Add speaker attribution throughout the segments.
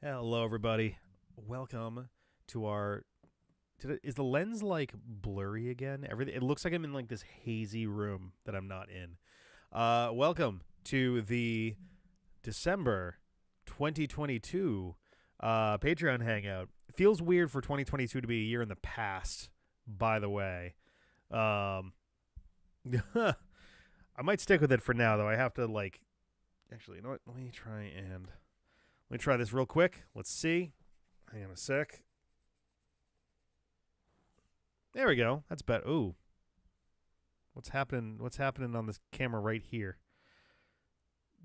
Speaker 1: Hello, everybody. Welcome to our. Is the lens like blurry again? Everything. It looks like I'm in like this hazy room that I'm not in. Welcome to the December 2022 Patreon Hangout. It feels weird for 2022 to be a year in the past. By the way, um, I might stick with it for now, though. I have to like. Actually, you know what? Let me try this real quick. Let's see. Hang on a sec. There we go. That's better. Ooh. What's happening? What's happening on this camera right here?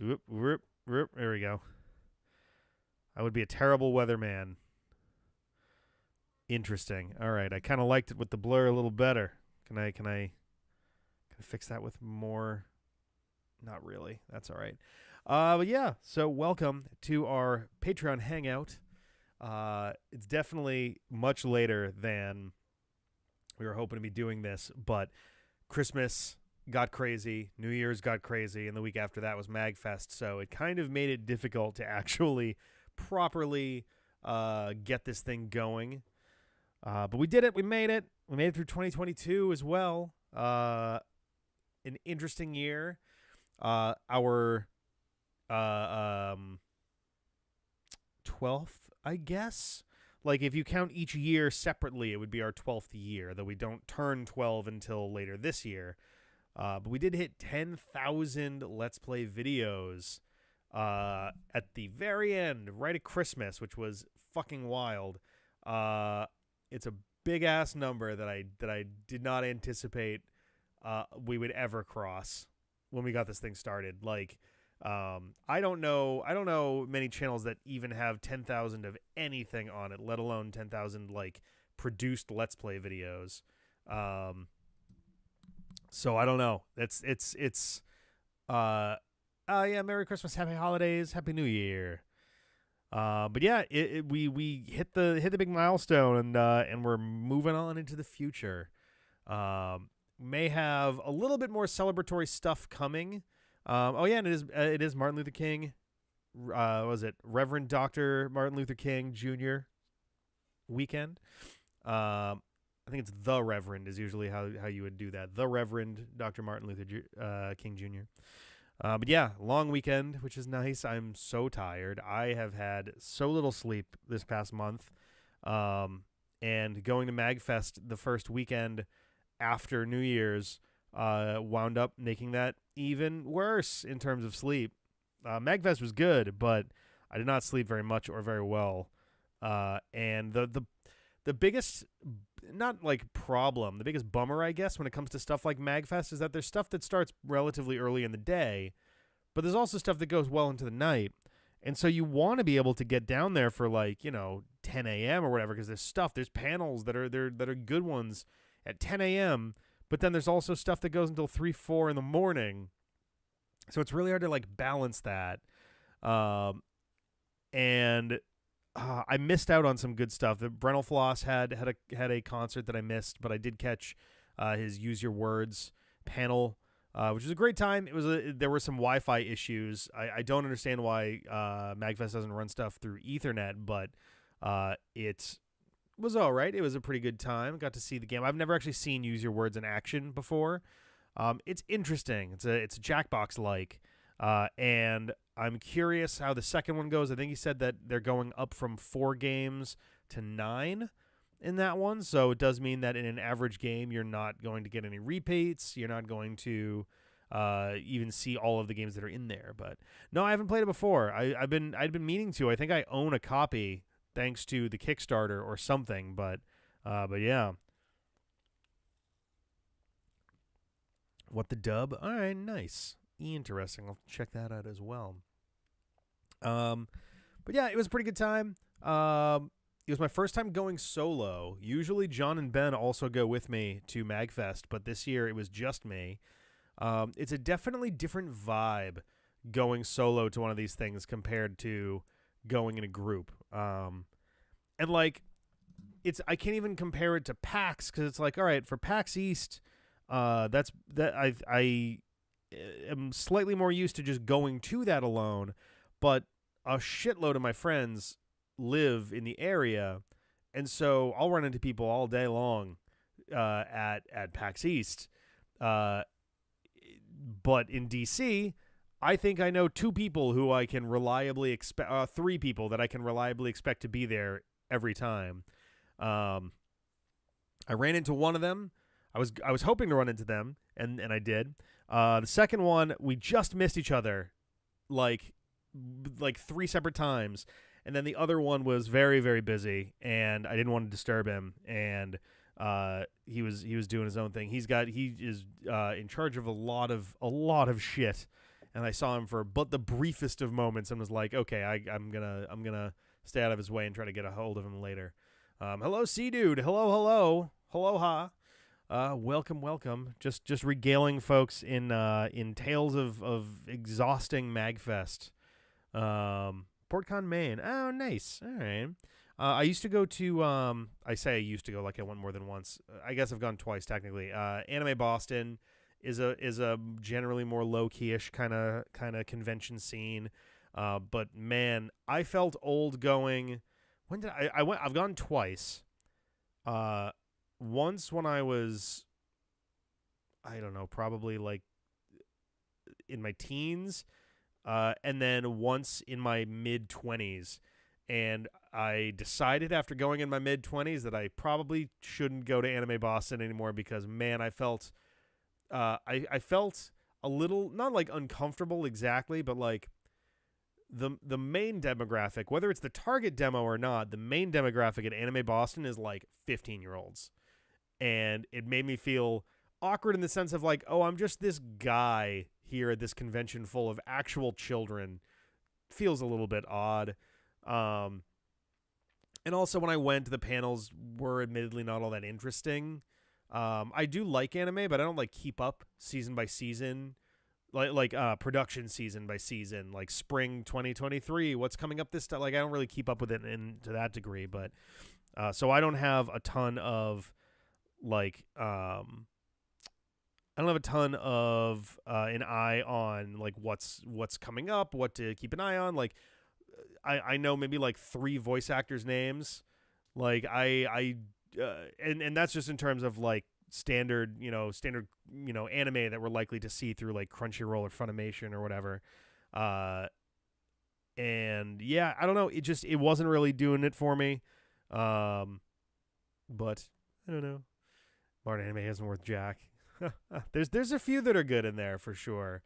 Speaker 1: Whoop, whoop, whoop. There we go. I would be a terrible weatherman. Interesting. All right. I kind of liked it with the blur a little better. Can I fix that with more? Not really. That's all right. But yeah, so welcome to our Patreon Hangout. It's definitely much later than we were hoping to be doing this, but Christmas got crazy, New Year's got crazy, and the week after that was MagFest, so it kind of made it difficult to actually properly get this thing going. But we did it. We made it. We made it through 2022 as well. An interesting year. Our 12th, I guess. Like, if you count each year separately, it would be our 12th year, though we don't turn 12 until later this year. But we did hit 10,000 Let's Play videos at the very end, right at Christmas, which was fucking wild. It's a big-ass number that I did not anticipate we would ever cross when we got this thing started. Like, I don't know many channels that even have 10,000 of anything on it, let alone 10,000 like produced Let's Play videos. So I don't know. Yeah, Merry Christmas, Happy Holidays, Happy New Year. But yeah, we hit the big milestone, and we're moving on into the future. May have a little bit more celebratory stuff coming. Oh yeah, and it is Martin Luther King. Was it Reverend Dr. Martin Luther King Jr. weekend? I think it's the Reverend is usually how you would do that. The Reverend Dr. Martin Luther King Jr. But yeah, long weekend, which is nice. I'm so tired. I have had so little sleep this past month. And going to MagFest the first weekend after New Year's wound up making that even worse in terms of sleep. MagFest was good, but I did not sleep very much or very well. And the biggest, not like problem, the biggest bummer, I guess, when it comes to stuff like MagFest is that there's stuff that starts relatively early in the day, but there's also stuff that goes well into the night. And so you want to be able to get down there for 10 a.m. or whatever, because there's panels that are good ones at 10 a.m., but then there's also stuff that goes until 3, 4 in the morning. So it's really hard to balance that. And I missed out on some good stuff. The Brental Floss had a concert that I missed, but I did catch his Use Your Words panel, which was a great time. There were some Wi-Fi issues. I don't understand why MagFest doesn't run stuff through Ethernet, but it was all right. It was a pretty good time. Got to see the game. I've never actually seen Use Your Words in action before. It's interesting. It's a Jackbox like, and I'm curious how the second one goes. I think he said that they're going up from 4 games to 9 in that one. So it does mean that in an average game, you're not going to get any repeats. You're not going to even see all of the games that are in there. But no, I haven't played it before. I'd been meaning to. I think I own a copy thanks to the Kickstarter or something. But yeah. What the dub? All right, nice. Interesting. I'll check that out as well. But yeah, it was a pretty good time. It was my first time going solo. Usually John and Ben also go with me to MagFest, but this year it was just me. It's a definitely different vibe going solo to one of these things compared to going in a group. And I can't even compare it to PAX, because it's all right, for PAX East, I am slightly more used to just going to that alone, but a shitload of my friends live in the area, and so I'll run into people all day long at PAX East. But in DC, I think I know two people who I can reliably expect, three people that I can reliably expect to be there every time. I ran into one of them. I was hoping to run into them, and I did. The second one, we just missed each other, like three separate times, and then the other one was very, very busy, and I didn't want to disturb him, and he was doing his own thing. He is in charge of a lot of shit, and I saw him for but the briefest of moments, and was like, okay, I'm gonna stay out of his way and try to get a hold of him later. Hello, C dude. Hello, ha. Welcome. Just regaling folks in tales of exhausting Magfest. PortCon, Maine. Oh, nice. All right. I used to go to I say I used to go, like I went more than once. I guess I've gone twice technically. Anime Boston is a generally more low-key-ish kind of convention scene. But man, I felt old going. When did I went? I've gone twice. Once when I was, I don't know, probably like in my teens, and then once in my mid-20s. And I decided after going in my mid-20s that I probably shouldn't go to Anime Boston anymore because, man, I felt I felt a little, not like uncomfortable exactly, but like the main demographic, whether it's the target demo or not, the main demographic at Anime Boston is like 15-year-olds. And it made me feel awkward in the sense of like, oh, I'm just this guy here at this convention full of actual children. Feels a little bit odd. And also when I went, the panels were admittedly not all that interesting. I do like anime, but I don't like keep up season by season, like production season by season, like spring 2023. What's coming up this time? Like I don't really keep up with it to that degree. But so I don't have a ton of like I don't have a ton of an eye on like what's coming up, what to keep an eye on. Like I know maybe like 3 voice actors' names. Like and that's just in terms of like standard anime that we're likely to see through like Crunchyroll or Funimation or whatever. And yeah, I don't know. It wasn't really doing it for me. But I don't know. Modern anime isn't worth jack. There's a few that are good in there for sure.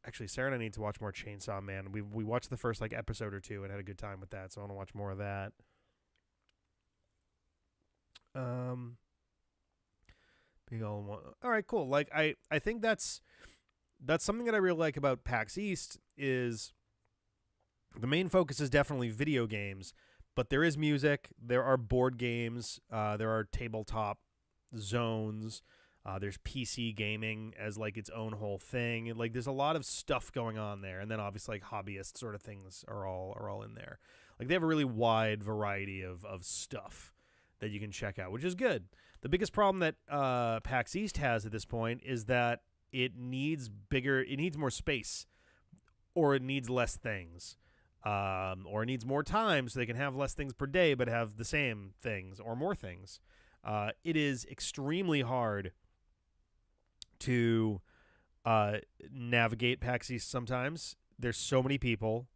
Speaker 1: Actually, Sarah and I need to watch more Chainsaw Man. We watched the first like episode or 2 and had a good time with that, so I want to watch more of that. Big all in one. All right, cool. Like I think that's something that I really like about PAX East is the main focus is definitely video games, but there is music, there are board games, there are tabletop zones, there's PC gaming as like its own whole thing. Like there's a lot of stuff going on there, and then obviously like hobbyist sort of things are all in there. Like they have a really wide variety of stuff that you can check out, which is good. The biggest problem that PAX East has at this point is that it needs more space, or it needs less things, or it needs more time so they can have less things per day but have the same things or more things. It is extremely hard to navigate PAX East sometimes. There's so many people,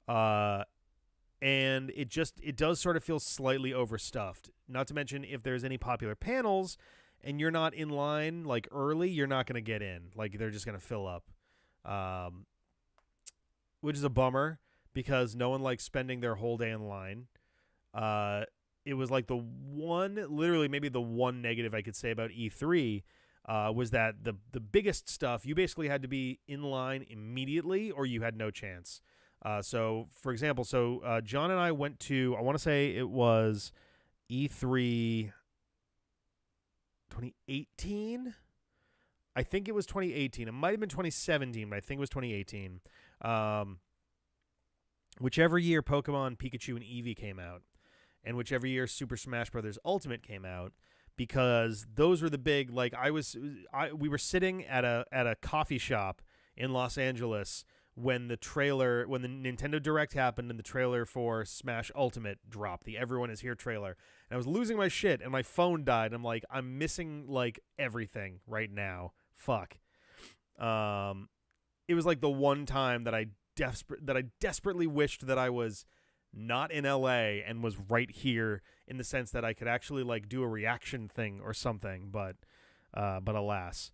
Speaker 1: and it does sort of feel slightly overstuffed. Not to mention, if there's any popular panels and you're not in line like early, you're not going to get in. Like they're just going to fill up, which is a bummer because no one likes spending their whole day in line. It was like literally maybe the one negative I could say about E3 was that the biggest stuff, you basically had to be in line immediately or you had no chance. So, for example, John and I went to, I want to say it was E3 2018? I think it was 2018. It might have been 2017, but I think it was 2018. Whichever year Pokemon, Pikachu, and Eevee came out, and whichever year Super Smash Bros. Ultimate came out, because those were the big, like, we were sitting at a coffee shop in Los Angeles when the Nintendo Direct happened and the trailer for Smash Ultimate dropped, the Everyone Is Here trailer. And I was losing my shit and my phone died. I'm like, I'm missing like everything right now. Fuck. It was like the one time that I desperately wished that I was not in LA and was right here, in the sense that I could actually like do a reaction thing or something, but alas.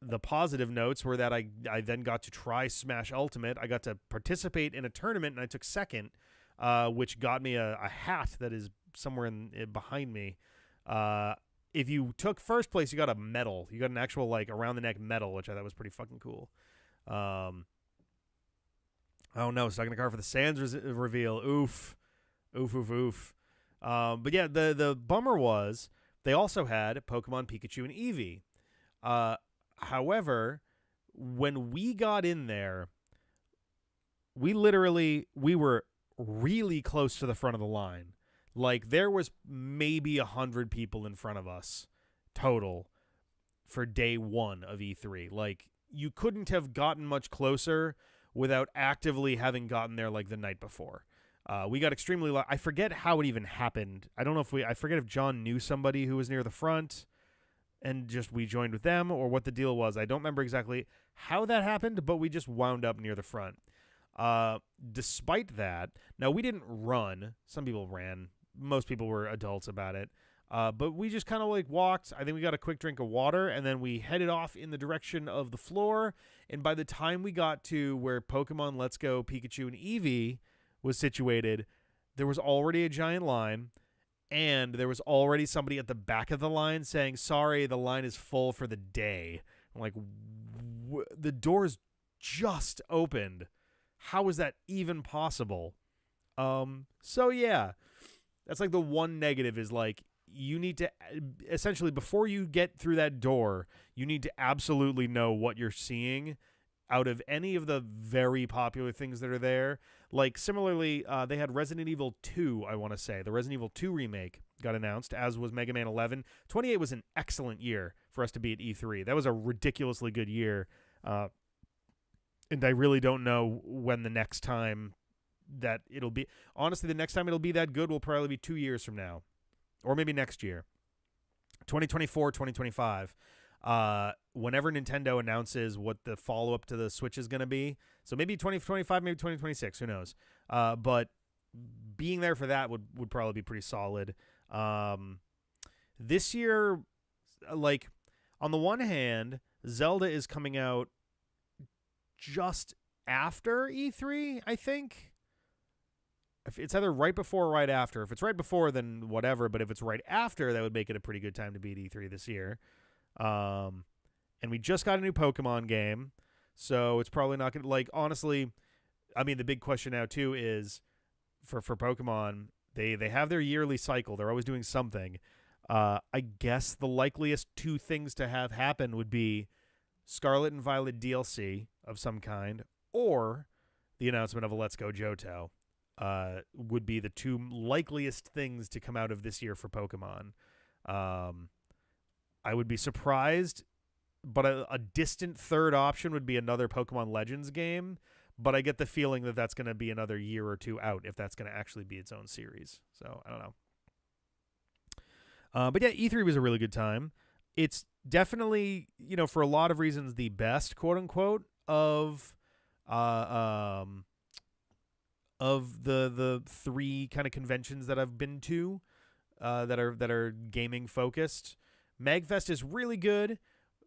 Speaker 1: The positive notes were that I then got to try Smash Ultimate. I got to participate in a tournament, and I took second, which got me a hat that is somewhere behind me. If you took first place, you got a medal. You got an actual like around the neck medal, which I thought was pretty fucking cool. Oh no, stuck in a car for the Sands reveal. Oof. But yeah, the bummer was they also had Pokemon Pikachu and Eevee. However, when we got in there, we were really close to the front of the line. Like, there was maybe 100 people in front of us total for day one of E3. Like, you couldn't have gotten much closer without actively having gotten there like the night before. We got extremely I forget how it even happened. I don't know I forget if John knew somebody who was near the front and just we joined with them, or what the deal was. I don't remember exactly how that happened, but we just wound up near the front. Despite that, now we didn't run. Some people ran. Most people were adults about it. But we just kind of like walked. I think we got a quick drink of water, and then we headed off in the direction of the floor. And by the time we got to where Pokemon Let's Go Pikachu and Eevee was situated, there was already a giant line, and there was already somebody at the back of the line saying, "Sorry, the line is full for the day." I'm like, the doors just opened. How is that even possible? So yeah, that's like the one negative is like, you need to essentially, before you get through that door, you need to absolutely know what you're seeing out of any of the very popular things that are there. Like, similarly, they had Resident Evil 2, I want to say. The Resident Evil 2 remake got announced, as was Mega Man 11. 28 was an excellent year for us to be at E3. That was a ridiculously good year. And I really don't know when the next time that it'll be. Honestly, the next time it'll be that good will probably be 2 years from now. Or maybe next year. 2024, 2025. Whenever Nintendo announces what the follow-up to the Switch is going to be. So maybe 2025, maybe 2026, who knows. But being there for that would probably be pretty solid. This year, like, on the one hand, Zelda is coming out just after E3, I think. If it's either right before or right after. If it's right before, then whatever. But if it's right after, that would make it a pretty good time to be at E3 this year. And we just got a new Pokemon game, so it's probably not going to, like, honestly, I mean, the big question now, too, is for Pokemon, they have their yearly cycle. They're always doing something. I guess the likeliest two things to have happen would be Scarlet and Violet DLC of some kind, or the announcement of a Let's Go Johto. Would be the two likeliest things to come out of this year for Pokemon. I would be surprised, but a distant third option would be another Pokemon Legends game, but I get the feeling that that's going to be another year or two out if that's going to actually be its own series. So, I don't know. But yeah, E3 was a really good time. It's definitely, for a lot of reasons, the best, quote-unquote, of the three kind of conventions that I've been to that are gaming focused. MagFest is really good,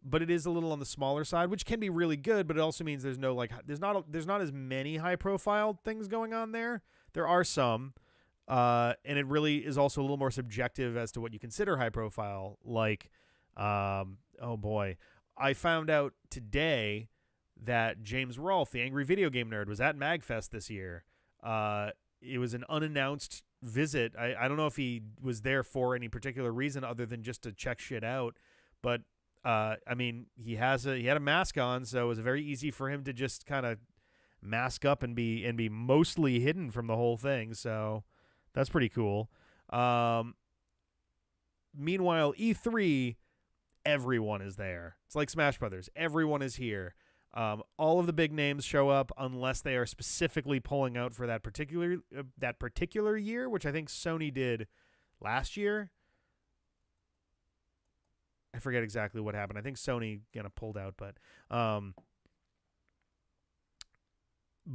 Speaker 1: but it is a little on the smaller side, which can be really good, but it also means there's not as many high profile things going on there. There are some, and it really is also a little more subjective as to what you consider high profile. Like, oh boy, I found out today that James Rolfe, the angry video game nerd, was at MagFest this year. It was an unannounced visit. I don't know if he was there for any particular reason other than just to check shit out. But I mean, he had a mask on, so it was very easy for him to just kind of mask up and be mostly hidden from the whole thing. So that's pretty cool. Meanwhile, E3, everyone is there. It's like Smash Brothers. Everyone is here. All of the big names show up unless they are specifically pulling out for that particular year, which I think Sony did last year. I forget exactly what happened. I think Sony kind of pulled out, but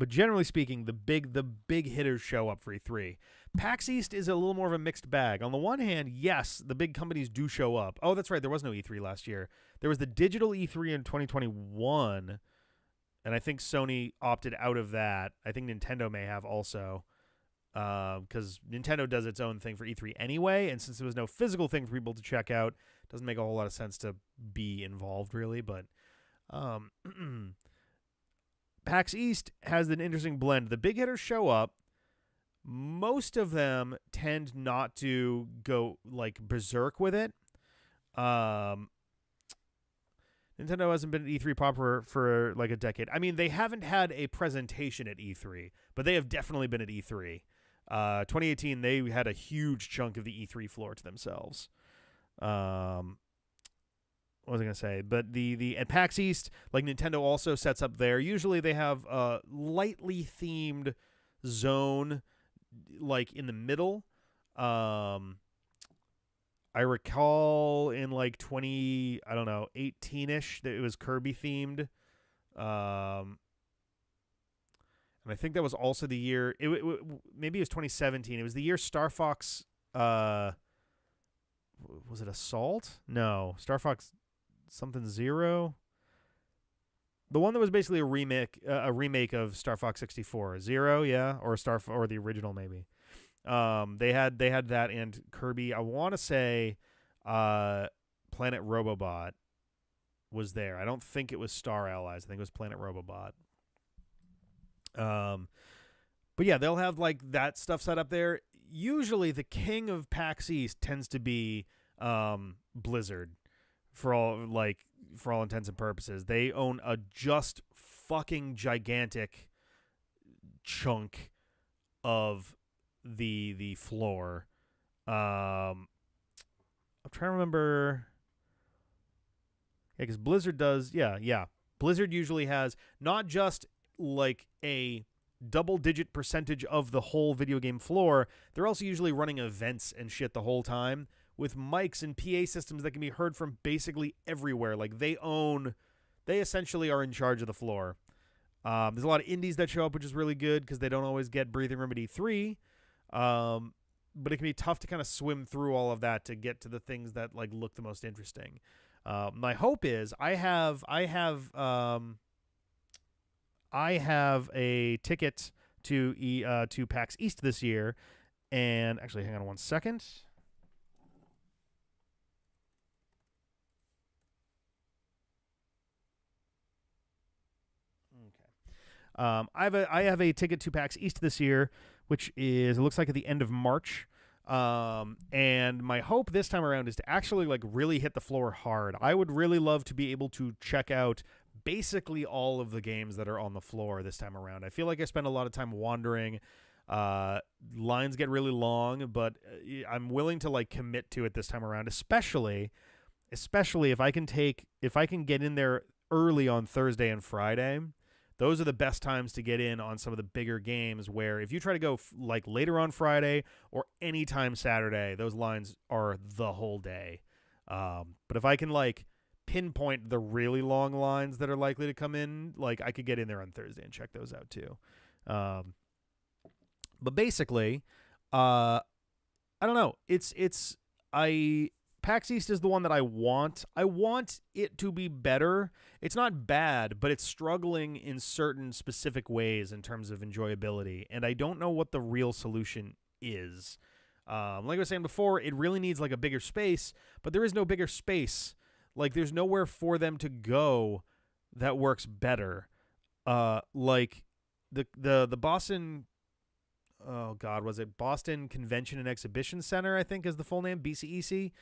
Speaker 1: generally speaking, the big hitters show up for E3. PAX East is a little more of a mixed bag. On the one hand, yes, the big companies do show up. Oh, that's right. There was no E3 last year. There was the digital E3 in 2021, and I think Sony opted out of that. I think Nintendo may have also, because Nintendo does its own thing for E3 anyway, and since there was no physical thing for people to check out, it doesn't make a whole lot of sense to be involved, really. But PAX East has an interesting blend. The big hitters show up. Most of them tend not to go like berserk with it. Nintendo hasn't been at E3 proper for like a decade. I mean, they haven't had a presentation at E3, but they have definitely been at E3. 2018, they had a huge chunk of the E3 floor to themselves. What was I going to say? But at PAX East, like Nintendo also sets up there. Usually they have a lightly themed zone like in the middle. I recall in like 18-ish that it was Kirby themed. And I think that was also the year maybe it was 2017. It was the year Star Fox was it Assault? No, Star Fox something Zero. The one that was basically a remake of Star Fox 64. Zero, yeah, or or the original maybe. They had that and Kirby. I want to say Planet Robobot was there. I don't think it was Star Allies. I think it was Planet Robobot. But yeah, they'll have like that stuff set up there. Usually the king of PAX East tends to be Blizzard for all intents and purposes. They own a just fucking gigantic chunk of the floor. I'm trying to remember. Yeah, because Blizzard does. Yeah. Blizzard usually has not just like a double-digit percentage of the whole video game floor. They're also usually running events and shit the whole time with mics and PA systems that can be heard from basically everywhere. Like they essentially are in charge of the floor. There's a lot of indies that show up, which is really good because they don't always get breathing room at E3. But it can be tough to kind of swim through all of that to get to the things that like look the most interesting. My hope is I have a ticket to PAX East this year, and actually, hang on one second. Okay, I have a ticket to PAX East this year, which it looks like at the end of March. And my hope this time around is to actually like really hit the floor hard. I would really love to be able to check out basically all of the games that are on the floor this time around. I feel like I spend a lot of time wandering. Lines get really long, but I'm willing to like commit to it this time around, especially if I can get in there early on Thursday and Friday. Those are the best times to get in on some of the bigger games where if you try to go like later on Friday or anytime Saturday, those lines are the whole day. But if I can like pinpoint the really long lines that are likely to come in, like I could get in there on Thursday and check those out too. But basically, I don't know. PAX East is the one that I want. I want it to be better. It's not bad, but it's struggling in certain specific ways in terms of enjoyability, and I don't know what the real solution is. Like I was saying before, it really needs like a bigger space, but there is no bigger space. Like there's nowhere for them to go that works better. Like the Boston. Oh God, was it Boston Convention and Exhibition Center? I think is the full name, BCEC.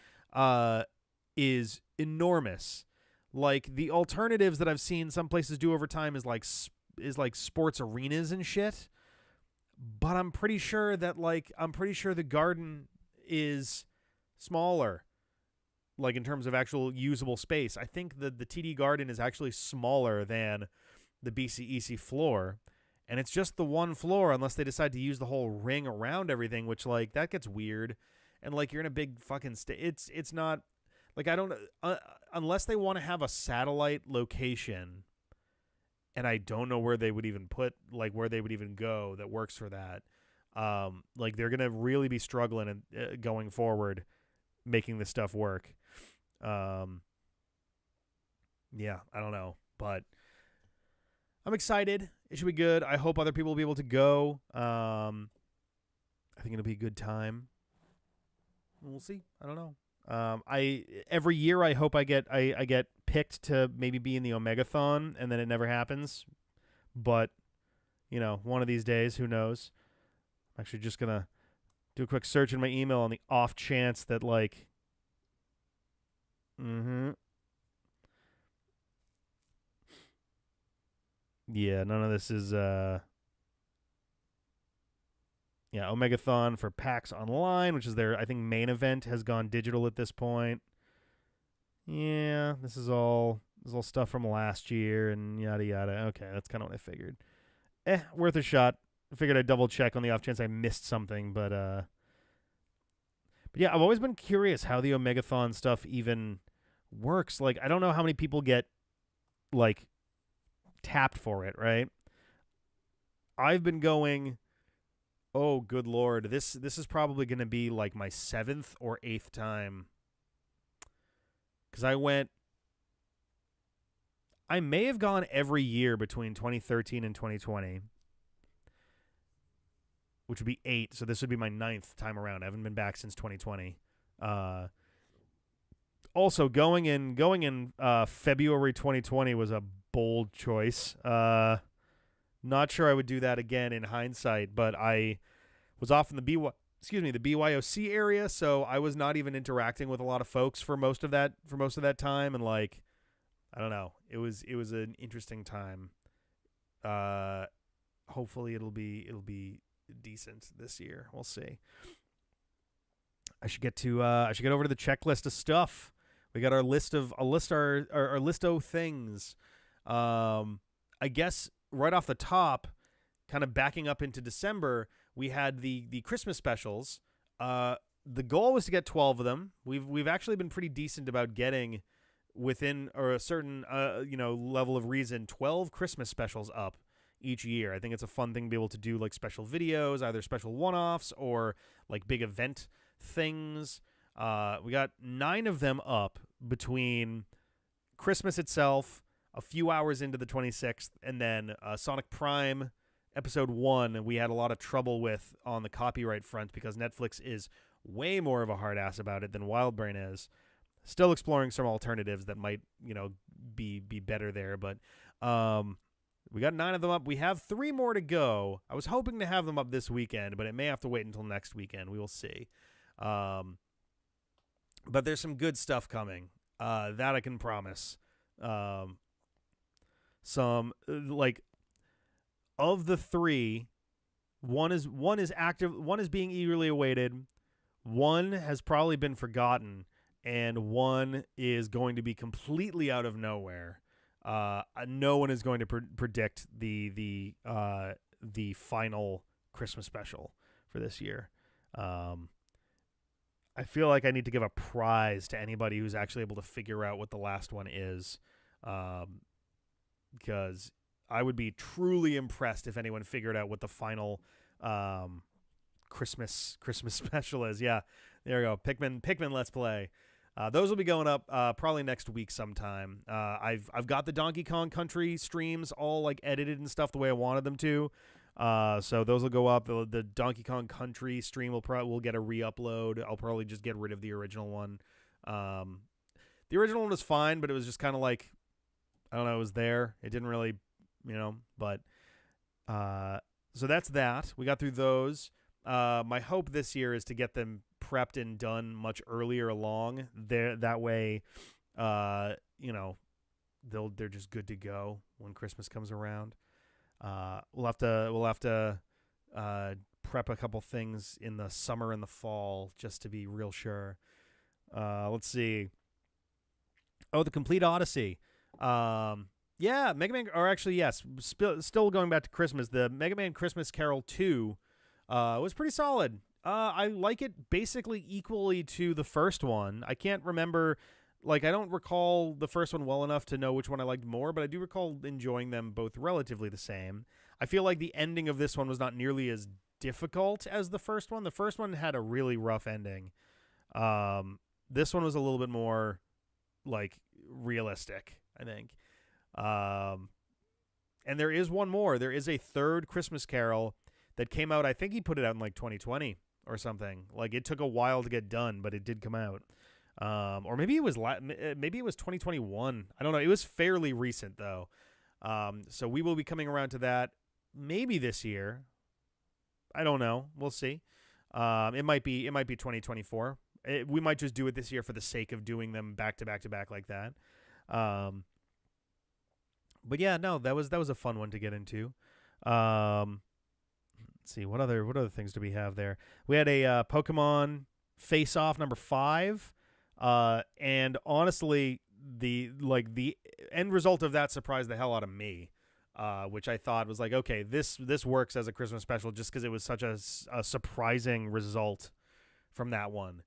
Speaker 1: Is enormous. Like the alternatives that I've seen some places do over time is like sports arenas and shit. But I'm pretty sure the Garden is smaller. like in terms of actual usable space. I think the TD Garden is actually smaller than the BCEC floor, and it's just the one floor unless they decide to use the whole ring around everything, which like that gets weird. And like you're in a big fucking it's not like I don't unless they want to have a satellite location, and I don't know where they would even put like where they would even go that works for that. Like they're gonna really be struggling going forward, making this stuff work. Yeah, I don't know, but I'm excited. It should be good. I hope other people will be able to go. I think it'll be a good time. We'll see. I don't know. I every year I hope I get picked to maybe be in the Omegathon, and then it never happens. But one of these days, who knows? I'm actually just gonna do a quick search in my email on the off chance that like. Yeah, none of this is Omegathon for PAX Online, which is their I think main event, has gone digital at this point. Yeah, this is all stuff from last year and yada yada. Okay, that's kind of what I figured. Worth a shot. I figured I'd double check on the off chance I missed something, but yeah, I've always been curious how the Omegathon stuff even works. Like, I don't know how many people get like tapped for it, right? I've been going, oh good lord, this is probably going to be like my 7th or 8th time, because I may have gone every year between 2013 and 2020, which would be 8, so this would be my 9th time around. I haven't been back since 2020. Also, going in February 2020 was a bold choice. Not sure I would do that again in hindsight, but I was off in the BYOC area, so I was not even interacting with a lot of folks for most of that time, and like I don't know, it was an interesting time. Hopefully it'll be decent this year. We'll see. I should get over to the checklist of stuff. We got our list of things. I guess right off the top, kind of backing up into December, we had the Christmas specials. The goal was to get 12 of them. We've actually been pretty decent about getting within or a certain level of reason 12 Christmas specials up each year. I think it's a fun thing to be able to do, like special videos, either special one-offs or like big event things. We got 9 of them up between Christmas itself, a few hours into the 26th, and then Sonic Prime Episode 1 we had a lot of trouble with on the copyright front because Netflix is way more of a hard ass about it than Wildbrain is. Still exploring some alternatives that might, be better there, but we got 9 of them up. We have 3 more to go. I was hoping to have them up this weekend, but it may have to wait until next weekend. We will see. But there's some good stuff coming. That I can promise. Some like of the 3, one is active, one is being eagerly awaited, one has probably been forgotten, and one is going to be completely out of nowhere. No one is going to predict the final Christmas special for this year. I feel like I need to give a prize to anybody who's actually able to figure out what the last one is, because I would be truly impressed if anyone figured out what the final Christmas special is. Yeah, there we go. Pikmin Let's Play. Those will be going up probably next week sometime. I've got the Donkey Kong Country streams all like edited and stuff the way I wanted them to. So those will go up. The Donkey Kong Country stream will get a re-upload. I'll probably just get rid of the original one. The original one was fine, but it was just kind of like, I don't know, it was there. It didn't really, but so that's that. We got through those. My hope this year is to get them prepped and done much earlier along. That way, they're just good to go when Christmas comes around. We'll have to prep a couple things in the summer and the fall just to be real sure. Let's see. Oh, the Complete Odyssey. Yeah, Mega Man, or actually, yes, still going back to Christmas. The Mega Man Christmas Carol 2 was pretty solid. I like it basically equally to the first one. I can't remember, like, I don't recall the first one well enough to know which one I liked more, but I do recall enjoying them both relatively the same. I feel like the ending of this one was not nearly as difficult as the first one. The first one had a really rough ending. This one was a little bit more, like, realistic, I think. And there is one more. There is a third Christmas Carol that came out. I think he put it out in like 2020 or something. Like, it took a while to get done, but it did come out. Or maybe it was 2021. I don't know. It was fairly recent though. So we will be coming around to that maybe this year. I don't know. We'll see. It might be 2024. We might just do it this year for the sake of doing them back to back to back like that. But yeah, no, that was a fun one to get into. Let's see, what other things do we have there? We had a Pokemon Face Off number 5, and honestly, the end result of that surprised the hell out of me, which I thought was like, okay, this works as a Christmas special just because it was such a surprising result from that one.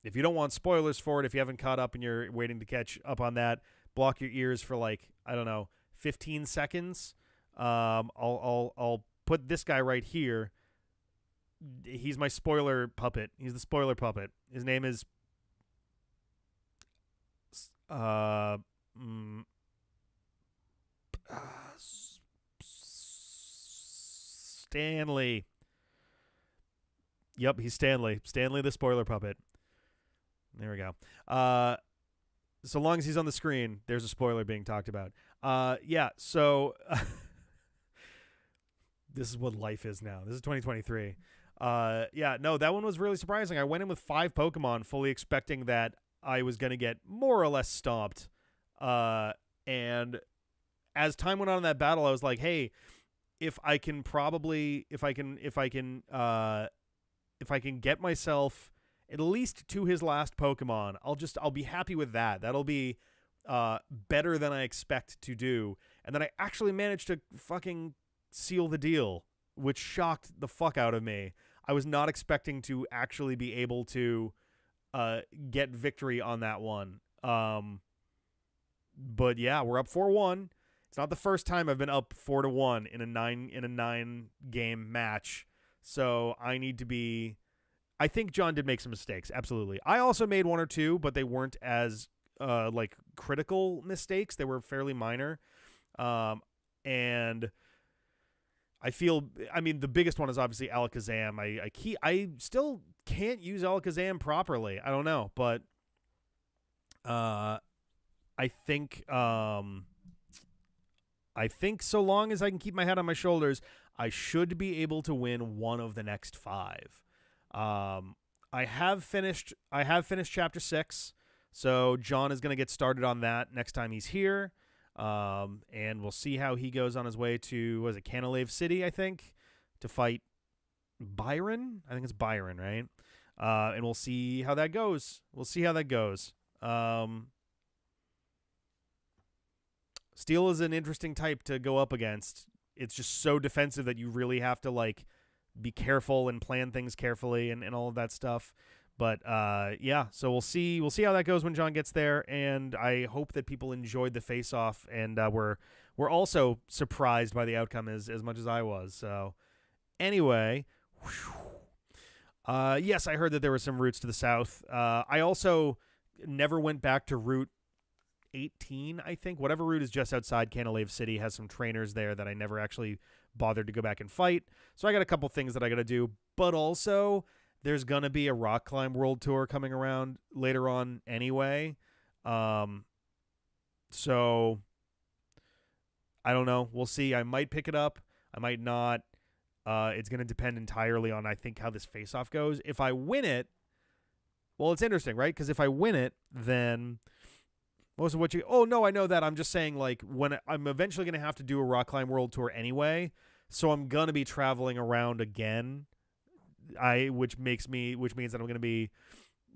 Speaker 1: If you don't want spoilers for it, if you haven't caught up and you're waiting to catch up on that, block your ears for like, I don't know, 15 seconds. I'll put this guy right here. He's my spoiler puppet. He's the spoiler puppet. His name is Stanley. Yep, he's Stanley. Stanley the spoiler puppet. There we go. So long as he's on the screen, there's a spoiler being talked about. Yeah, so this is what life is now. This is 2023. Yeah, no, that one was really surprising. I went in with 5 Pokemon, fully expecting that I was going to get more or less stomped. And as time went on in that battle, I was like, hey, if I can get myself at least to his last Pokemon, I'll be happy with that. That'll be better than I expect to do. And then I actually managed to fucking seal the deal, which shocked the fuck out of me. I was not expecting to actually be able to get victory on that one. But yeah, we're up 4-1. It's not the first time I've been up 4-1 in a 9 game match. So I need to be. I think John did make some mistakes. Absolutely. I also made 1 or 2, but they weren't as like critical mistakes. They were fairly minor. And I feel, I mean, the biggest one is obviously Alakazam. I still can't use Alakazam properly. I don't know, but I think so long as I can keep my head on my shoulders, I should be able to win one of the next 5. I have finished chapter 6, so John is going to get started on that next time he's here. And we'll see how he goes on his way to, was it Canalave City, I think, to fight Byron? I think it's Byron, right? And we'll see how that goes. Steel is an interesting type to go up against. It's just so defensive that you really have to, like, be careful and plan things carefully and all of that stuff. But yeah, so we'll see how that goes when John gets there, and I hope that people enjoyed the face-off, and we're also surprised by the outcome as much as I was. So anyway, yes, I heard that there were some routes to the south. I also never went back to Route 18, I think. Whatever route is just outside Canalave City has some trainers there that I never actually bothered to go back and fight. So I got a couple things that I got to do, but also there's going to be a Rock Climb World Tour coming around later on anyway. So I don't know. We'll see. I might pick it up. I might not. It's going to depend entirely on, I think, how this face-off goes. If I win it, well, it's interesting, right? Because if I win it, then most of what you... Oh, no, I know that. I'm just saying, like, when I'm eventually going to have to do a Rock Climb World Tour anyway, so I'm going to be traveling around again, which means that I'm going to be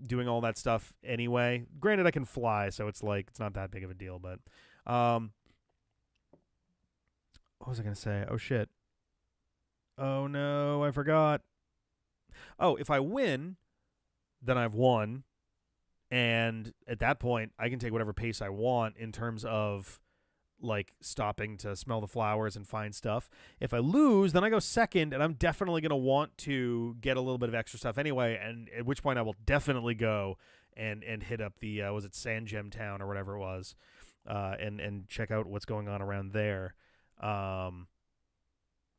Speaker 1: doing all that stuff anyway. Granted, I can fly, so it's like it's not that big of a deal. But what was I gonna say? Oh shit! Oh no, I forgot. Oh, if I win, then I've won, and at that point, I can take whatever pace I want in terms of like stopping to smell the flowers and find stuff. If I lose, then I go second, and I'm definitely going to want to get a little bit of extra stuff anyway, and at which point I will definitely go and hit up the was it Sand Gem Town or whatever it was, and check out what's going on around there.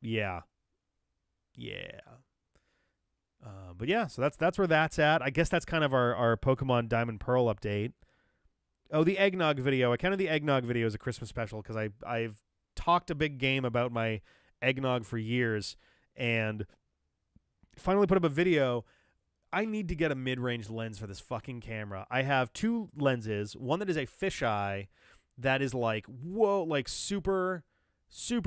Speaker 1: Yeah. But yeah, so that's where that's at. I guess that's kind of our Pokemon Diamond Pearl update. Oh, the eggnog video. I counted the eggnog video as a Christmas special because I've talked a big game about my eggnog for years, and finally put up a video. I need to get a mid-range lens for this fucking camera. I have two lenses. One that is a fisheye that is like, whoa, like super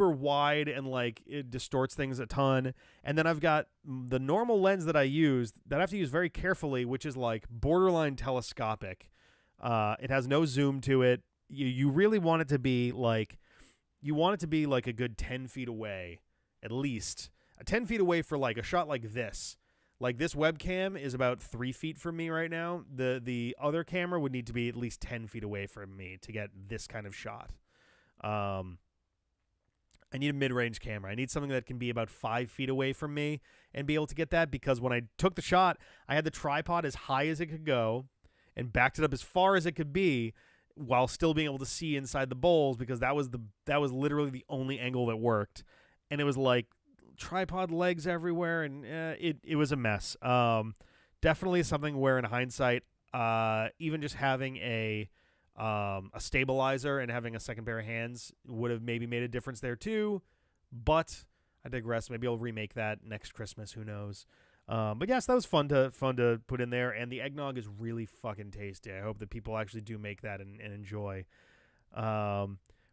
Speaker 1: wide and like it distorts things a ton. And then I've got the normal lens that I use that I have to use very carefully, which is like borderline telescopic. It has no zoom to it. You really want it to be like, a good 10 feet away, at least 10 feet away for like a shot like this. Like this webcam is about 3 feet from me right now. The other camera would need to be at least 10 feet away from me to get this kind of shot. I need a mid-range camera. I need something that can be about 5 feet away from me and be able to get that, because when I took the shot, I had the tripod as high as it could go and backed it up as far as it could be while still being able to see inside the bowls, because that was literally the only angle that worked. And it was like tripod legs everywhere, and it was a mess. Definitely something where in hindsight, even just having a stabilizer and having a second pair of hands would have maybe made a difference there too. But I digress. Maybe I'll remake that next Christmas. Who knows? But yes, that was fun to put in there, and the eggnog is really fucking tasty. I hope that people actually do make that and enjoy.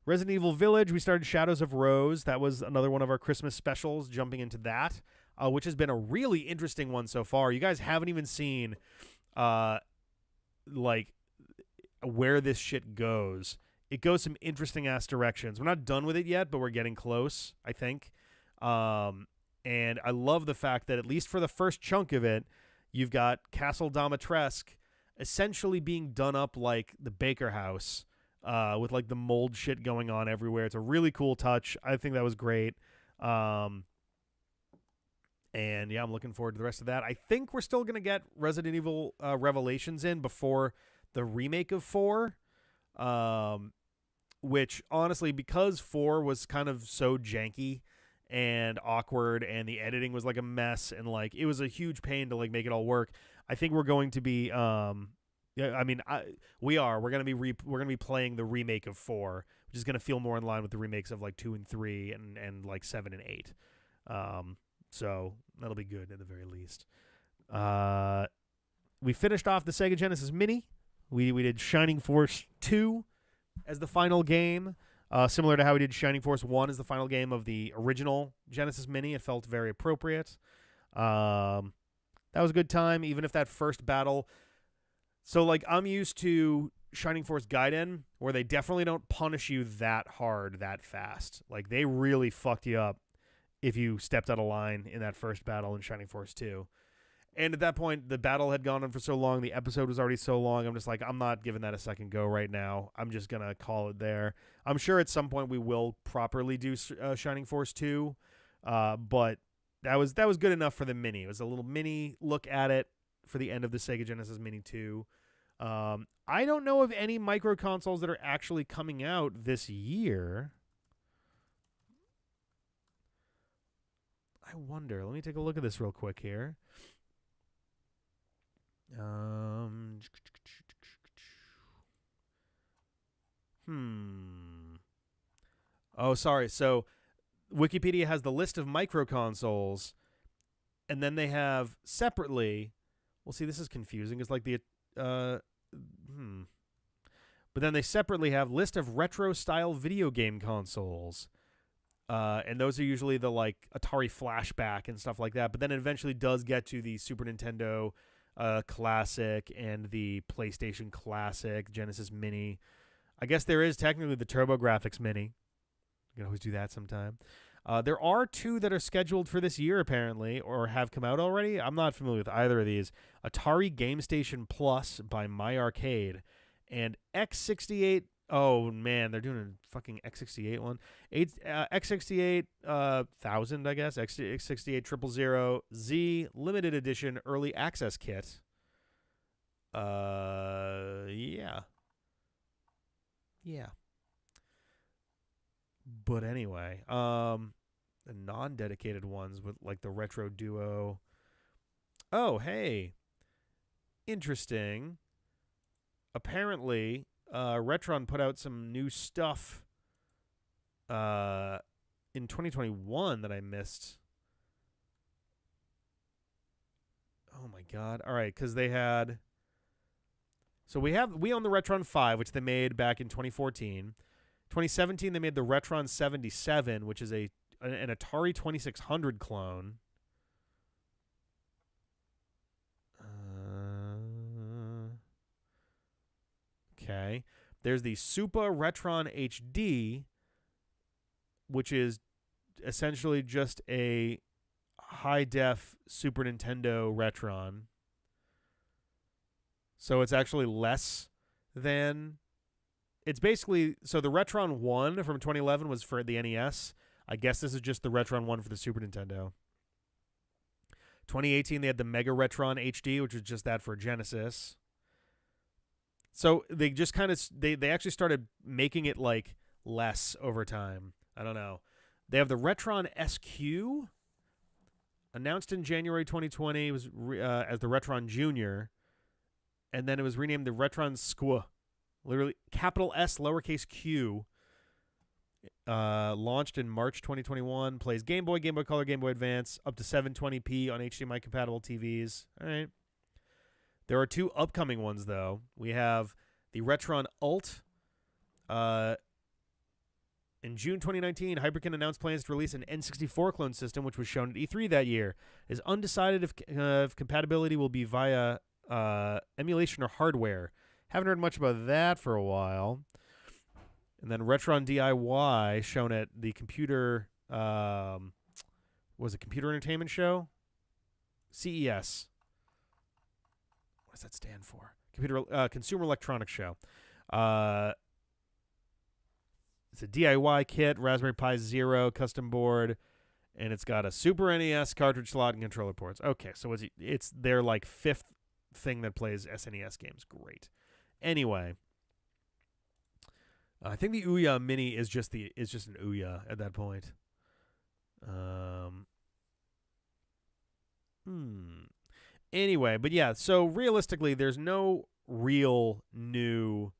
Speaker 1: Resident Evil Village, we started Shadows of Rose. That was another one of our Christmas specials, jumping into that, which has been a really interesting one so far. You guys haven't even seen like where this shit goes. It goes some interesting ass directions. We're not done with it yet, but we're getting close, I think. And I love the fact that at least for the first chunk of it, you've got Castle Domitresque essentially being done up like the Baker House, with like the mold shit going on everywhere. It's a really cool touch. I think that was great. And yeah, I'm looking forward to the rest of that. I think we're still going to get Resident Evil Revelations in before the remake of 4, which honestly, because 4 was kind of so janky and awkward, and the editing was like a mess, and like it was a huge pain to like make it all work. I think we're going to be we're going to be playing the remake of 4, which is going to feel more in line with the remakes of like 2 and 3 and like 7 and 8. So that'll be good at the very least. We finished off the Sega Genesis Mini. We did Shining Force 2 as the final game. Similar to how we did Shining Force 1 as the final game of the original Genesis Mini. It felt very appropriate. That was a good time, even if that first battle... So, like, I'm used to Shining Force Gaiden, where they definitely don't punish you that hard, that fast. Like, they really fucked you up if you stepped out of line in that first battle in Shining Force 2. And at that point, the battle had gone on for so long, the episode was already so long, I'm just like, I'm not giving that a second go right now. I'm just going to call it there. I'm sure at some point we will properly do Shining Force 2, but that was good enough for the Mini. It was a little mini look at it for the end of the Sega Genesis Mini 2. I don't know of any micro consoles that are actually coming out this year. I wonder. Let me take a look at this real quick here. Oh, sorry. So Wikipedia has the list of micro consoles, and then they have separately. Well, see, this is confusing. It's like the But then they separately have list of retro style video game consoles. And those are usually the like Atari Flashback and stuff like that. But then it eventually does get to the Super Nintendo, Classic and the PlayStation Classic, Genesis Mini. I guess there is technically the TurboGrafx Mini. You can always do that sometime. There are 2 that are scheduled for this year, apparently, or have come out already. I'm not familiar with either of these. Atari Game Station Plus by My Arcade and X68. Oh, man, they're doing a fucking X68 one. X68 1000, I guess. X68 000 Z Limited Edition Early Access Kit. Yeah. Yeah. But anyway, the non-dedicated ones with like the Retro Duo. Oh, hey. Interesting. Apparently, Retron put out some new stuff in 2021 that I missed. Oh my god. All right, cuz they had we own the Retron 5, which they made back in 2014. 2017, they made the Retron 77, which is an Atari 2600 clone. Okay. There's the Super Retron HD, which is essentially just a high-def Super Nintendo Retron. So it's actually less than... It's basically, so the Retron 1 from 2011 was for the NES. I guess this is just the Retron 1 for the Super Nintendo. 2018, they had the Mega Retron HD, which was just that for Genesis. So they just kind of, they actually started making it like less over time. I don't know. They have the Retron SQ, announced in January 2020. It was as the Retron Junior. And then it was renamed the Retron Squa. Literally, capital S, lowercase q. Launched in March 2021. Plays Game Boy, Game Boy Color, Game Boy Advance, up to 720p on HDMI-compatible TVs. All right. There are 2 upcoming ones, though. We have the Retron Alt. In June 2019, Hyperkin announced plans to release an N64 clone system, which was shown at E3 that year. It is undecided if compatibility will be via emulation or hardware. Haven't heard much about that for a while. And then Retron DIY shown at the computer, was it Computer Entertainment Show? CES. What does that stand for? Consumer Electronics Show. It's a DIY kit, Raspberry Pi Zero custom board, and it's got a Super NES cartridge slot and controller ports. Okay, so it's their like 5th thing that plays SNES games. Great. Anyway, I think the Ouya Mini is just an Ouya at that point. Anyway, but yeah, so realistically, there's no real new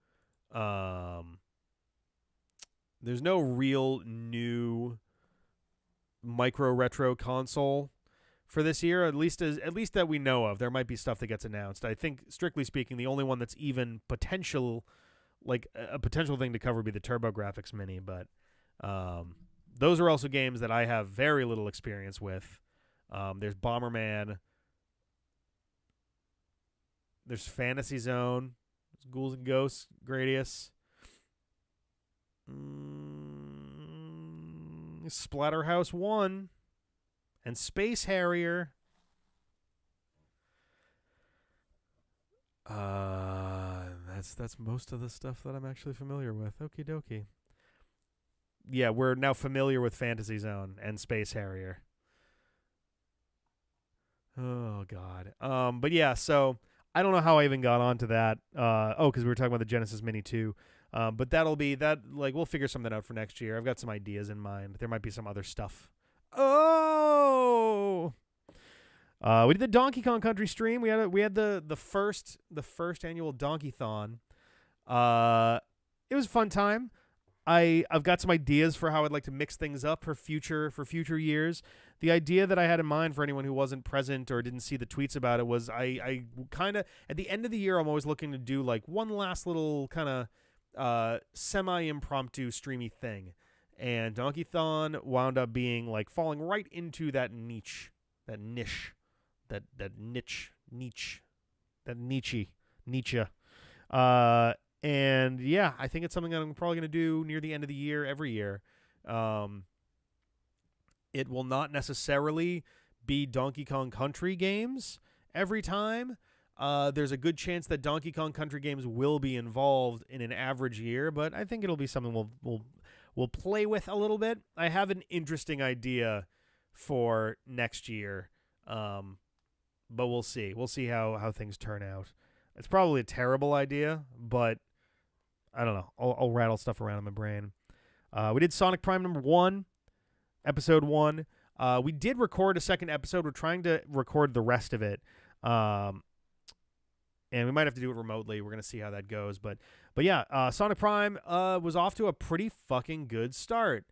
Speaker 1: micro retro console for this year, at least that we know of. There might be stuff that gets announced. I think, strictly speaking, the only one that's even potential, like a potential thing to cover, would be the TurboGrafx Mini. But those are also games that I have very little experience with. There's Bomberman. There's Fantasy Zone. There's Ghouls and Ghosts, Gradius. Splatterhouse 1. And Space Harrier. That's most of the stuff that I'm actually familiar with. Okie dokie. Yeah, we're now familiar with Fantasy Zone and Space Harrier. Oh God. But yeah, so I don't know how I even got onto that. Because we were talking about the Genesis Mini 2. But that'll be that. Like, we'll figure something out for next year. I've got some ideas in mind. There might be some other stuff. Oh, we did the Donkey Kong Country stream. We had the first annual Donkey-thon. It was a fun time. I've got some ideas for how I'd like to mix things up for future years. The idea that I had in mind for anyone who wasn't present or didn't see the tweets about it was I kind of, at the end of the year, I'm always looking to do like one last little kind of semi-impromptu streamy thing. And Donkey-thon wound up being like falling right into that niche. Nietzsche. And yeah, I think it's something that I'm probably going to do near the end of the year every year. It will not necessarily be Donkey Kong Country games every time. There's a good chance that Donkey Kong Country games will be involved in an average year, but I think it'll be something we'll play with a little bit. I have an interesting idea for next year, but we'll see. We'll see how things turn out. It's probably a terrible idea, but I don't know. I'll rattle stuff around in my brain. We did Sonic Prime #1, episode 1. We did record a second episode. We're trying to record the rest of it. And we might have to do it remotely. We're going to see how that goes. But yeah, Sonic Prime was off to a pretty fucking good start.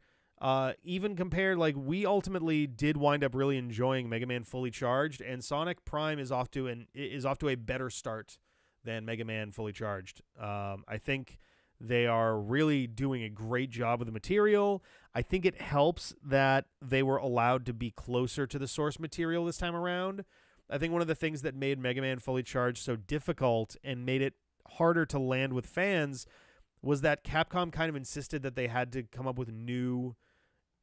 Speaker 1: Even compared, like, we ultimately did wind up really enjoying Mega Man Fully Charged, and Sonic Prime is off to a better start than Mega Man Fully Charged. I think they are really doing a great job with the material. I think it helps that they were allowed to be closer to the source material this time around. I think one of the things that made Mega Man Fully Charged so difficult and made it harder to land with fans was that Capcom kind of insisted that they had to come up with new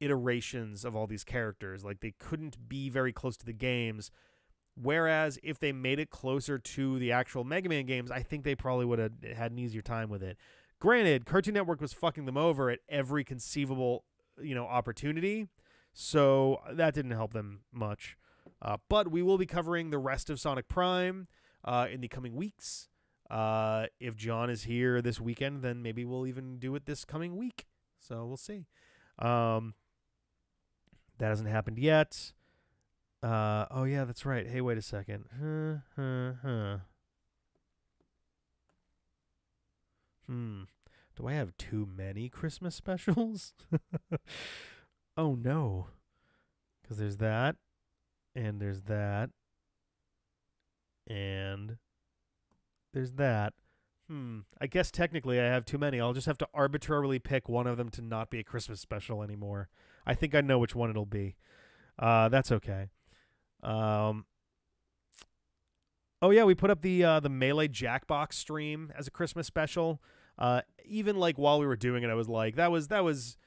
Speaker 1: iterations of all these characters. Like, they couldn't be very close to the games. Whereas if they made it closer to the actual Mega Man games, I think they probably would have had an easier time with it. Granted, Cartoon Network was fucking them over at every conceivable, opportunity, so that didn't help them much. But we will be covering the rest of Sonic Prime in the coming weeks. If John is here this weekend, then maybe we'll even do it this coming week. So we'll see. That hasn't happened yet. Oh yeah, that's right. Hey, wait a second. Do I have too many Christmas specials? Oh no. Because there's that, and there's that, and there's that. I guess technically I have too many. I'll just have to arbitrarily pick one of them to not be a Christmas special anymore. I think I know which one it'll be. That's okay. Oh yeah, we put up the Melee Jackbox stream as a Christmas special. Even like while we were doing it, I was like, that was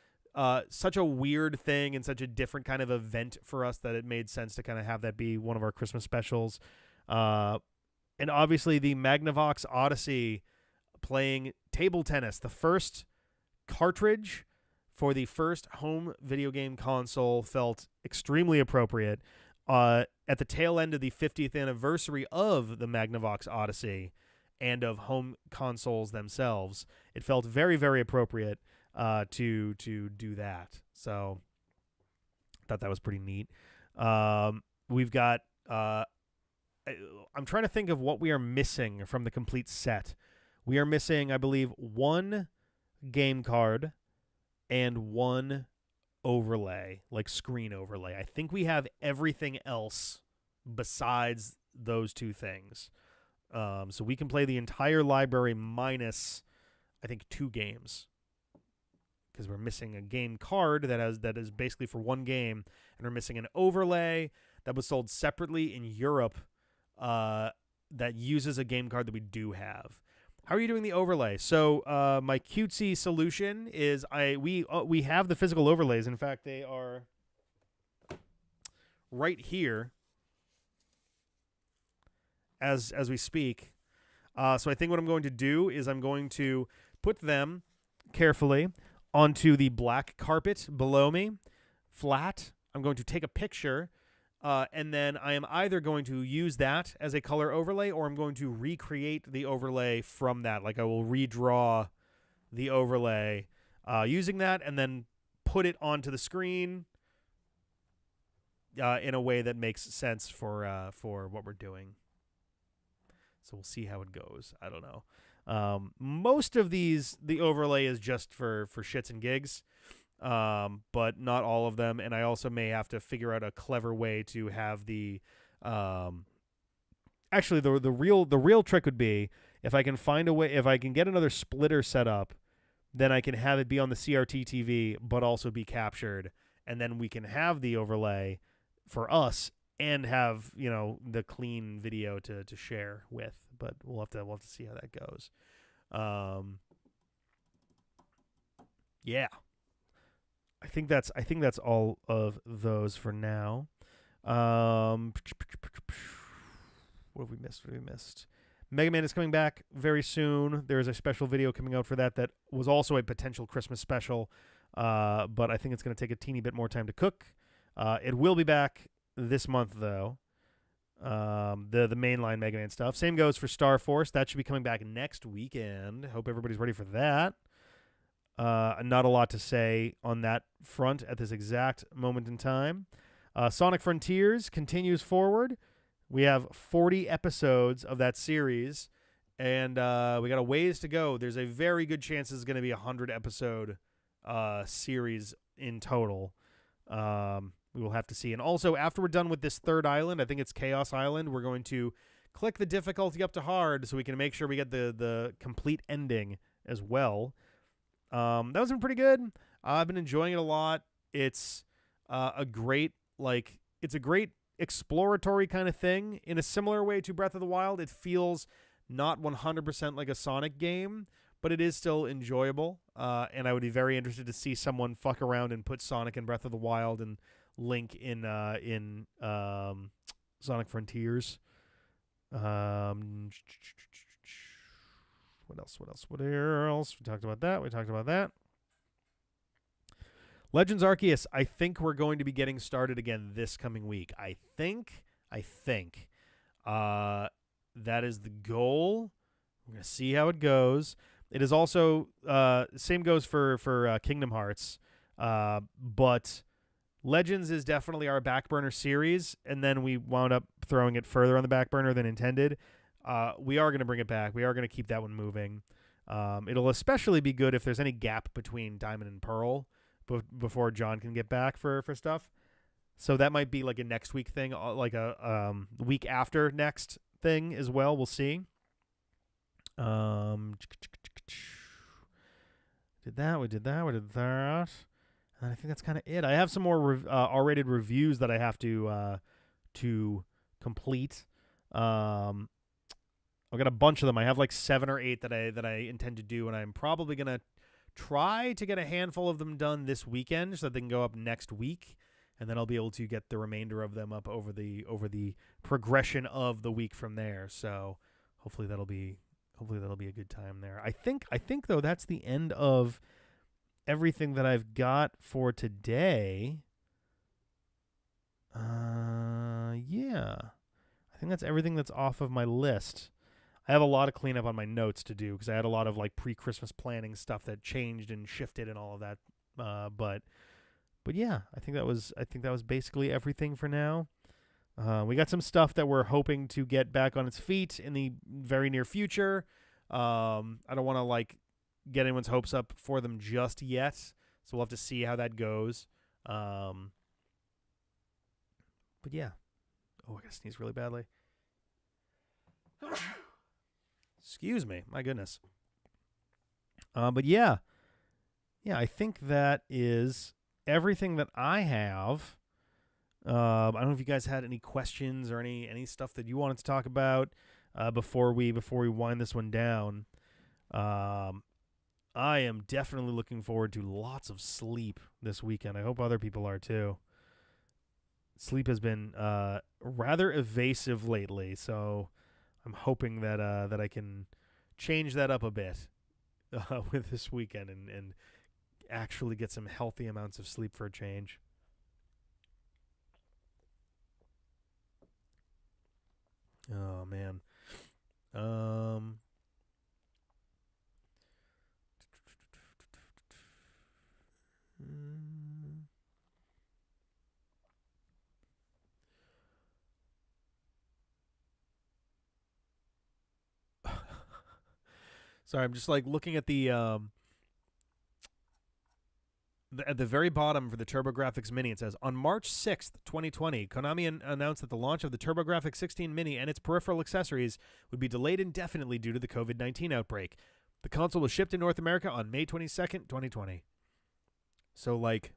Speaker 1: such a weird thing and such a different kind of event for us that it made sense to kind of have that be one of our Christmas specials. And obviously the Magnavox Odyssey playing table tennis, the first cartridge for the first home video game console, felt extremely appropriate. At the tail end of the 50th anniversary of the Magnavox Odyssey and of home consoles themselves, it felt very, very appropriate to do that. So I thought that was pretty neat. We've got I'm trying to think of what we are missing from the complete set. We are missing, I believe, one game card and one overlay, like screen overlay. I think we have everything else besides those two things. So we can play the entire library minus, I think, 2 games. Because we're missing a game card that is basically for one game, and we're missing an overlay that was sold separately in Europe that uses a game card that we do have. How are you doing the overlay? So my cutesy solution is we have the physical overlays. In fact, they are right here as we speak. So I think what I'm going to do is I'm going to put them carefully onto the black carpet below me, flat. I'm going to take a picture, and then I am either going to use that as a color overlay, or I'm going to recreate the overlay from that. Like, I will redraw the overlay using that, and then put it onto the screen in a way that makes sense for what we're doing. So we'll see how it goes. I don't know. Most of these, the overlay is just for shits and gigs, but not all of them. And I also may have to figure out a clever way to have the, actually the real trick would be if I can find a way, if I can get another splitter set up, then I can have it be on the CRT TV, but also be captured. And then we can have the overlay for us and have, the clean video to share with. But we'll have to see how that goes. Yeah. I think that's all of those for now. What have we missed? Mega Man is coming back very soon. There is a special video coming out for that was also a potential Christmas special, but I think it's going to take a teeny bit more time to cook. It will be back this month, though. The mainline Mega Man stuff. Same goes for Star Force. That should be coming back next weekend. Hope everybody's ready for that. Not a lot to say on that front at this exact moment in time. Sonic Frontiers continues forward. We have 40 episodes of that series, and we got a ways to go. There's a very good chance this is going to be a 100-episode series in total. We will have to see. And also, after we're done with this third island, I think it's Chaos Island, we're going to click the difficulty up to hard so we can make sure we get the complete ending as well. That was been pretty good. I've been enjoying it a lot. It's a great exploratory kind of thing. In a similar way to Breath of the Wild, it feels not 100% like a Sonic game, but it is still enjoyable. And I would be very interested to see someone fuck around and put Sonic in Breath of the Wild and Link in Sonic Frontiers. What else? We talked about that. Legends Arceus, I think we're going to be getting started again this coming week. I think. That is the goal. We're going to see how it goes. It is also, same goes for Kingdom Hearts. But Legends is definitely our back burner series, and then we wound up throwing it further on the back burner than intended. We are going to bring it back. We are going to keep that one moving. It'll especially be good if there's any gap between Diamond and Pearl before John can get back for stuff. So that might be like a next week thing, like a week after next thing as well. We'll see. We did that. And I think that's kind of it. I have some more R-rated reviews that I have to complete. I've got a bunch of them. I have like 7 or 8 that I intend to do, and I'm probably gonna try to get a handful of them done this weekend so that they can go up next week, and then I'll be able to get the remainder of them up over the progression of the week from there. So hopefully that'll be a good time there. I think though that's the end of everything that I've got for today. Yeah. I think that's everything that's off of my list. I have a lot of cleanup on my notes to do because I had a lot of like pre-Christmas planning stuff that changed and shifted and all of that. But yeah, I think that was basically everything for now. We got some stuff that we're hoping to get back on its feet in the very near future. I don't want to like get anyone's hopes up for them just yet, so we'll have to see how that goes. But yeah. Oh, I gotta sneeze really badly. Excuse me. My goodness. But yeah. Yeah, I think that is everything that I have. I don't know if you guys had any questions or any stuff that you wanted to talk about before we wind this one down. I am definitely looking forward to lots of sleep this weekend. I hope other people are too. Sleep has been rather evasive lately, so I'm hoping that I can change that up a bit with this weekend and actually get some healthy amounts of sleep for a change. Oh man. Sorry, I'm just like looking at the at the very bottom for the TurboGrafx Mini. It says, on March 6th, 2020, Konami announced that the launch of the TurboGrafx 16 Mini and its peripheral accessories would be delayed indefinitely due to the COVID-19 outbreak. The console was shipped in North America on May 22nd, 2020. So like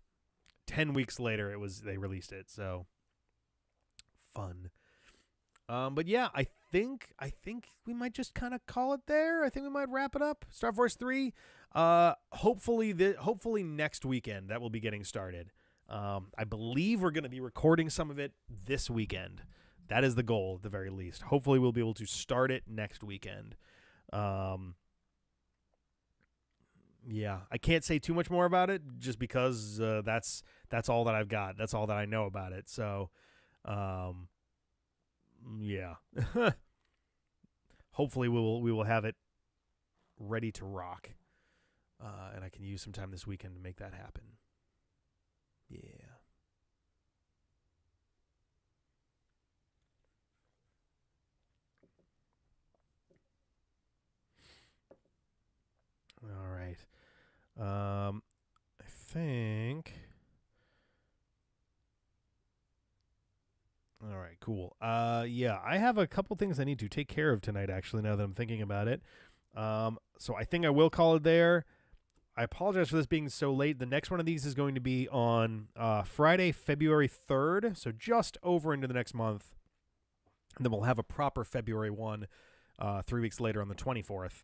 Speaker 1: 10 weeks later they released it. So fun. But yeah, I think we might just kind of call it there. I think we might wrap it up. Star Force 3. Hopefully next weekend that will be getting started. I believe we're going to be recording some of it this weekend. That is the goal at the very least. Hopefully we'll be able to start it next weekend. Yeah, I can't say too much more about it just because that's all that I've got. That's all that I know about it. So, yeah. Hopefully we will have it ready to rock, and I can use some time this weekend to make that happen. Yeah. All right. I think. All right, cool. Yeah, I have a couple things I need to take care of tonight, actually, now that I'm thinking about it. So I think I will call it there. I apologize for this being so late. The next one of these is going to be on Friday, February 3rd, so just over into the next month. And then we'll have a proper February one 3 weeks later on the 24th.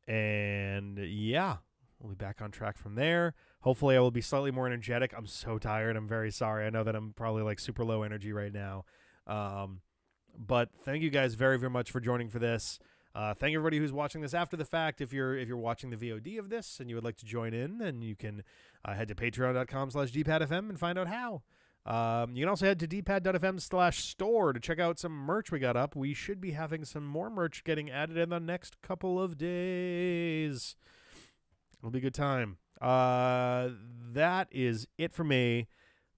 Speaker 1: And yeah, we'll be back on track from there. Hopefully I will be slightly more energetic. I'm so tired. I'm very sorry. I know that I'm probably like super low energy right now. But thank you guys very, very much for joining for this. Thank everybody who's watching this after the fact. If you're watching the VOD of this and you would like to join in, then you can head to patreon.com/dpadfm and find out how. You can also head to dpad.fm/store to check out some merch we got up. We should be having some more merch getting added in the next couple of days. It'll be a good time. That is it for me.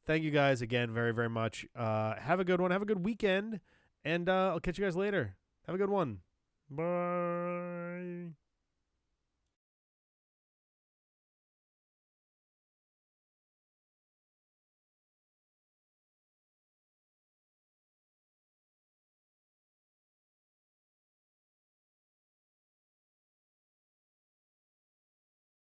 Speaker 1: Thank you guys again very, very much. Have a good one. Have a good weekend. And I'll catch you guys later. Have a good one. Bye.